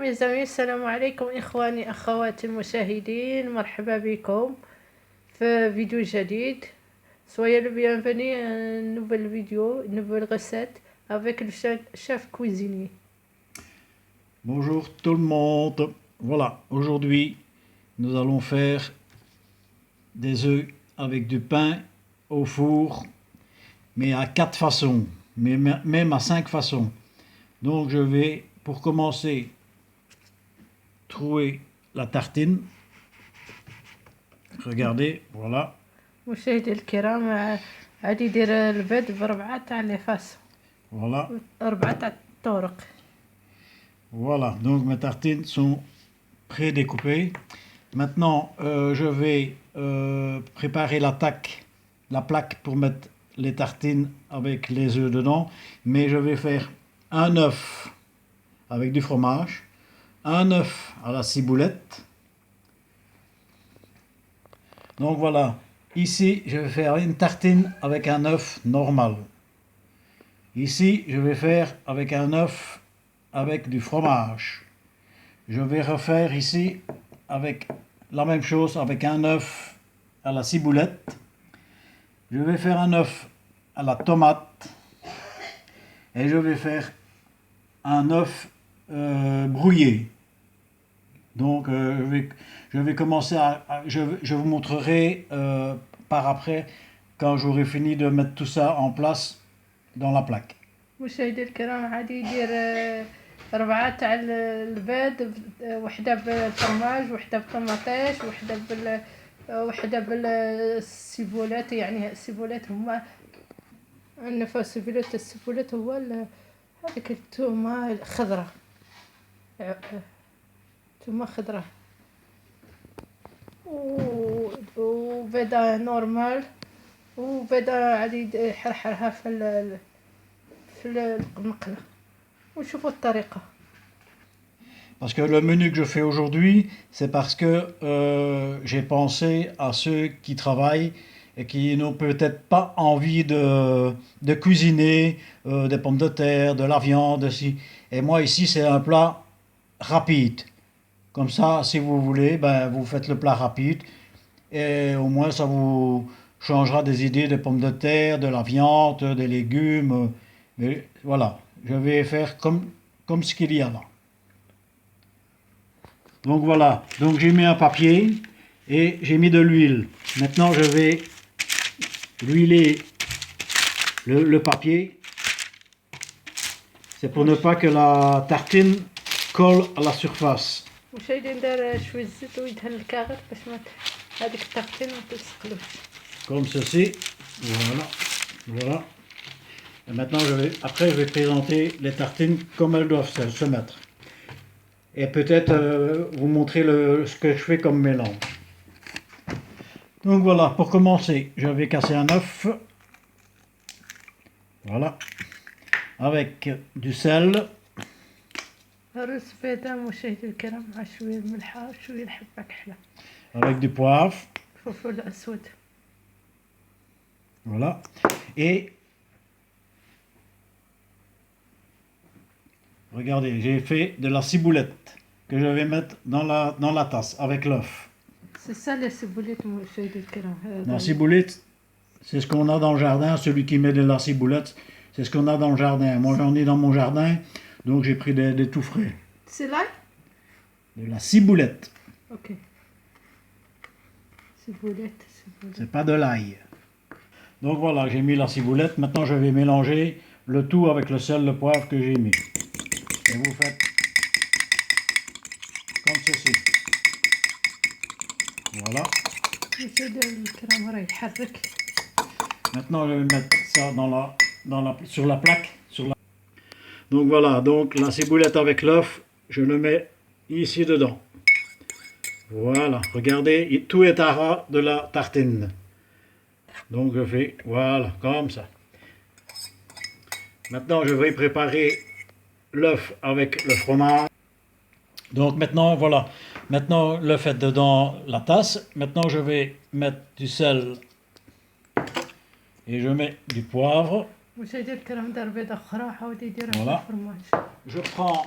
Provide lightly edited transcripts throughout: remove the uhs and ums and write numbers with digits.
يا زميل، السلام عليكم إخواني أخواتي المشاهدين، مرحبا بكم في فيديو جديد. Soyez le bienvenu à une nouvelle vidéo, une nouvelle recette avec le chef cuisinier. Bonjour tout le monde. Voilà, aujourd'hui nous allons faire des œufs avec du pain au four, mais à 4 façons, mais même à 5 façons. Donc je vais, pour commencer, trouver la tartine. Regardez, voilà. مشاهدي الكرام، عادي يدير البيض بربعة تاع لي فاصون، Voilà, أربعة تاع الطرق. voilà. Donc mes tartines sont pré-découpées. Maintenant, je vais préparer la plaque pour mettre les tartines avec les œufs dedans. Mais je vais faire un œuf avec du fromage, un œuf à la ciboulette. Donc voilà, ici je vais faire une tartine avec un œuf normal. Ici je vais faire avec un œuf avec du fromage. Je vais refaire ici avec la même chose avec un œuf à la ciboulette. Je vais faire un œuf à la tomate. Et je vais faire un œuf brouillé. Donc je vais commencer je vous montrerai par après quand j'aurai fini de mettre tout ça en place dans la plaque. مشاهدي الكرام، عادي يدير أربعة تاع البيض، وحدة بالفرماج، وحدة بالطماطيش، وحدة بالسيبولات. يعني السيبولات هما عندنا السيبولات هو هذيك التومة الخضراء، تومة خضراء، وبيضة نورمال، وبيضة عادي يحرحرها في المقلة. ونشوفوا الطريقة. Parce que le menu que je fais aujourd'hui, c'est parce que j'ai pensé à ceux qui travaillent et qui n'ont peut-être pas envie de cuisiner des pommes de terre, de la viande. Et moi ici, c'est un plat rapide. Comme ça, si vous voulez, ben, vous faites le plat rapide et au moins ça vous changera des idées de pommes de terre, de la viande, des légumes. Mais voilà, je vais faire comme ce qu'il y a là. Donc voilà, donc j'ai mis un papier et j'ai mis de l'huile. Maintenant je vais huiler le papier. C'est pour ne pas que la tartine colle à la surface. مشاهدي، ندير شوية زيت ويدهن الكاغد باش هذيك التقطين ما تسقلوش. Comme ceci, voilà, voilà. Et maintenant après je vais présenter les tartines comme elles doivent se mettre. Et peut-être vous montrer ce que je fais comme mélange. Donc voilà, pour commencer, je vais casser un œuf. Voilà. Avec du sel. رز بيضة مشاهدي الكرام مع شوية الملحة وشوية الحبة كحلة. Avec du poivre. فلفل أسود. Voilà. Et regardez, j'ai fait de la ciboulette que je vais mettre dans la tasse avec l'œuf. C'est ça la ciboulette مشاهدي الكرام. La ciboulette, c'est ce qu'on a dans le jardin. Celui qui met de la ciboulette, c'est ce qu'on a dans le jardin. Moi, j'en ai dans mon jardin, donc j'ai pris des tout frais. C'est là? De la ciboulette. Ok. Ciboulette. C'est pas de l'ail. Donc voilà, j'ai mis la ciboulette. Maintenant, je vais mélanger le tout avec le sel, le poivre que j'ai mis. Et vous faites comme ceci. Voilà. Maintenant, je vais mettre ça sur la plaque. Donc voilà, donc la ciboulette avec l'œuf, je le mets ici dedans. Voilà, regardez, tout est à ras de la tartine. Donc je fais, voilà, comme ça. Maintenant, je vais préparer l'œuf avec le fromage. Donc maintenant, voilà. Maintenant, l'œuf est dedans la tasse. Maintenant, je vais mettre du sel et je mets du poivre. Voilà. Je prends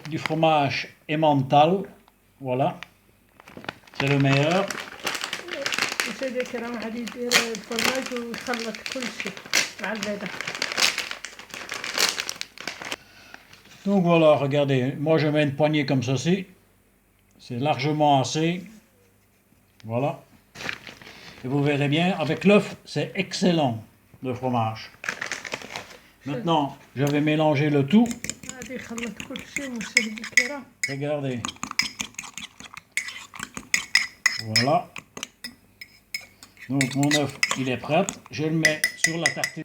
du fromage Emmental. Voilà, c'est le meilleur. مشاهدينا الكرام غادي يدير الفرماج ويخلط كلشي مع البيضة. Donc voilà, regardez, moi je mets une poignée comme ceci. C'est largement assez. Voilà. Et vous verrez bien, avec l'œuf, c'est excellent, le fromage. Maintenant, je vais mélanger le tout. غادي يخلط كلشي مشاهدينا الكرام. Regardez. Voilà. Donc mon œuf, il est prêt. Je le mets sur la tartine.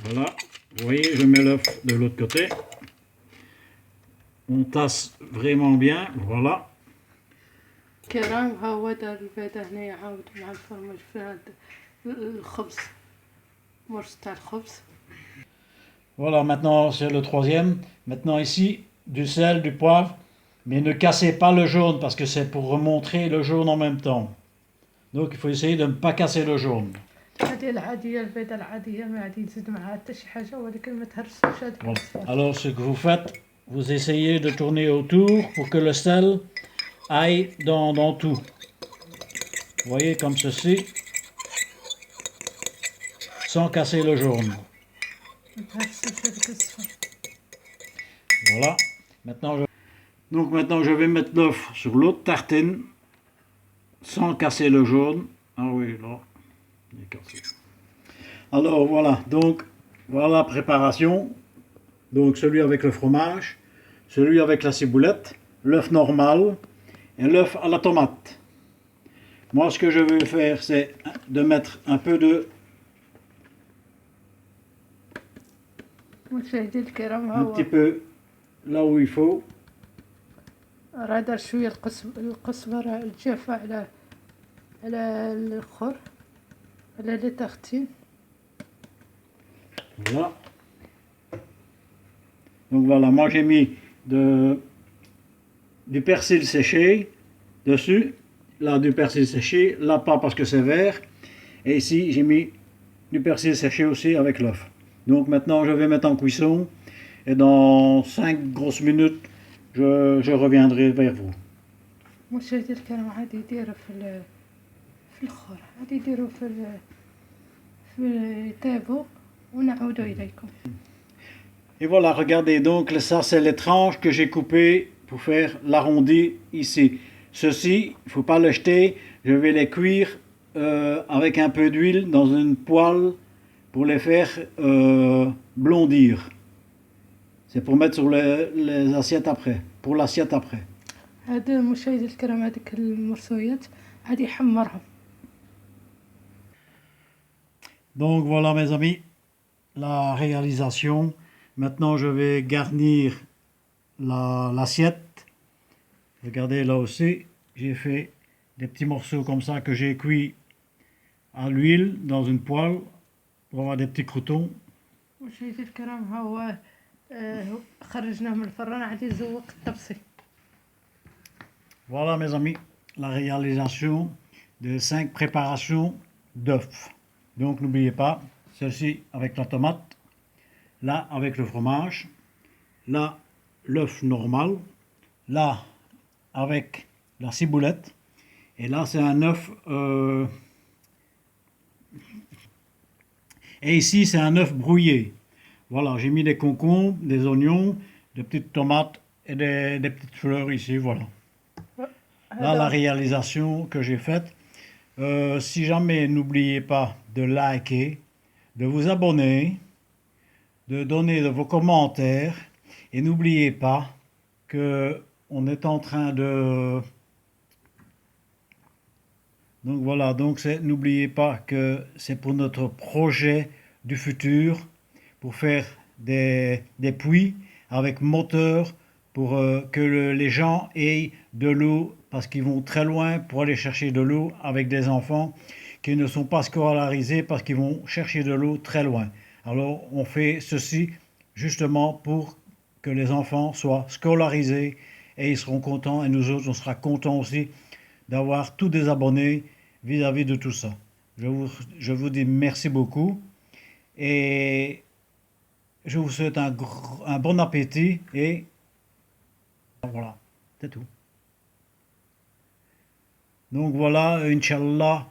Voilà. Vous voyez, je mets l'œuf de l'autre côté. On tasse vraiment bien. Voilà. كرام ها هو دار البيضة هنايا عاود مع الفرماج في هاد الخبز، مرص تاع الخبز. Voilà, maintenant c'est le troisième. Maintenant ici, du sel, du poivre. Mais ne cassez pas le jaune parce que c'est pour remontrer le jaune en même temps. Donc il faut essayer de ne pas casser le jaune. هذه العادية البيضة العادية ما غادي نزيد معها حتى شي حاجة ولكن ما تهرسوش هذيك Voilà. الصفار. Alors ce que vous faites, vous essayez de tourner autour pour que le sel aille dans tout. Vous voyez comme ceci, sans casser le jaune. ما تهرسوش هذيك الصفار. Voilà. Donc maintenant je vais mettre l'œuf sur l'autre tartine sans casser le jaune. Ah oui, là, il est cassé. Alors voilà, donc voilà la préparation. Donc celui avec le fromage, celui avec la ciboulette, l'œuf normal et l'œuf à la tomate. Moi ce que je vais faire c'est de mettre un peu de مشاهدينا الكرام ها un هو petit peu là où il faut. راه دار شوية القزبرة الجافة على الآخر على لي تارتين. Voilà. Donc voilà, moi j'ai mis du persil séché dessus, là du persil séché, là pas parce que c'est vert, et ici j'ai mis du persil séché aussi avec l'œuf. Donc maintenant je vais mettre en cuisson, et dans 5 grosses minutes, je reviendrai vers vous. مشاهدينا الكرام غادي يديرو في الآخر غادي يديرو في طيبو ونعودو إليكم. Et voilà, regardez, donc ça c'est les tranches que j'ai coupées pour faire l'arrondi ici. Ceci, il ne faut pas le jeter, je vais les cuire avec un peu d'huile dans une poêle pour les faire blondir. C'est pour mettre sur les assiettes après, pour l'assiette après. هذا مشاهدينا الكرام هذيك المرصويات غادي يحمرهم. Donc voilà mes amis, la réalisation. Maintenant je vais garnir l'assiette. Regardez là aussi, j'ai fait des petits morceaux comme ça que j'ai cuits à l'huile dans une poêle pour avoir des petits croutons. مشاهدينا الكرام ها هو خرجناه من الفران غادي يزوق الطبسي. Voilà mes amis, la réalisation de 5 préparations d'œufs. Donc n'oubliez pas, celle-ci avec la tomate, là avec le fromage, là l'œuf normal, là avec la ciboulette, et là c'est un œuf, et ici c'est un œuf brouillé. Voilà, j'ai mis des concombres, des oignons, des petites tomates et des petites fleurs ici, voilà. Là, la réalisation que j'ai faite. Si jamais, n'oubliez pas de liker, de vous abonner, de donner vos commentaires. Et n'oubliez pas qu'on est en train de... Donc voilà, n'oubliez pas que c'est pour notre projet du futur, pour faire des puits avec moteur, pour que les gens aient de l'eau, parce qu'ils vont très loin pour aller chercher de l'eau avec des enfants qui ne sont pas scolarisés parce qu'ils vont chercher de l'eau très loin. Alors on fait ceci justement pour que les enfants soient scolarisés et ils seront contents et nous autres on sera contents aussi d'avoir tous des abonnés vis-à-vis de tout ça. Je vous dis merci beaucoup et je vous souhaite un bon appétit et voilà, c'est tout. Donc voilà, Inch'Allah,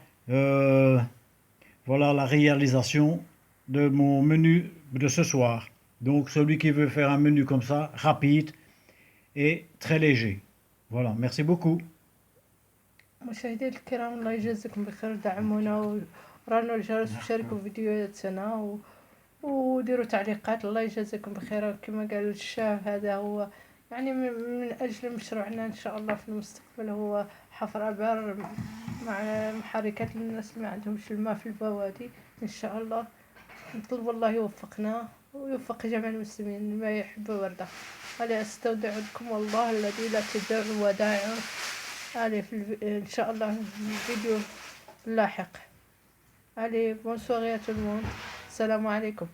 voilà la réalisation de mon menu de ce soir. Donc celui qui veut faire un menu comme ça, rapide et très léger. Voilà, merci beaucoup. مشاهدينا الكرام، الله يجازيكم بخير، دعمونا ورانوا الجرس وشاركوا فيديوهاتنا وديروا تعليقات. الله يجازيكم بخير. كما قال الشاه، هذا هو يعني من أجل مشروعنا إن شاء الله في المستقبل، هو حفر أبار مع محركات للناس ما عندهمش الماء في البوادي. إن شاء الله نطلب الله يوفقنا ويوفق جميع المسلمين ما يحب وردة. أنا أستودعكم الله الذي لا تضر ودائعه. إن شاء الله الفيديو اللاحق. بون سوغي يا تو الموند. السلام عليكم.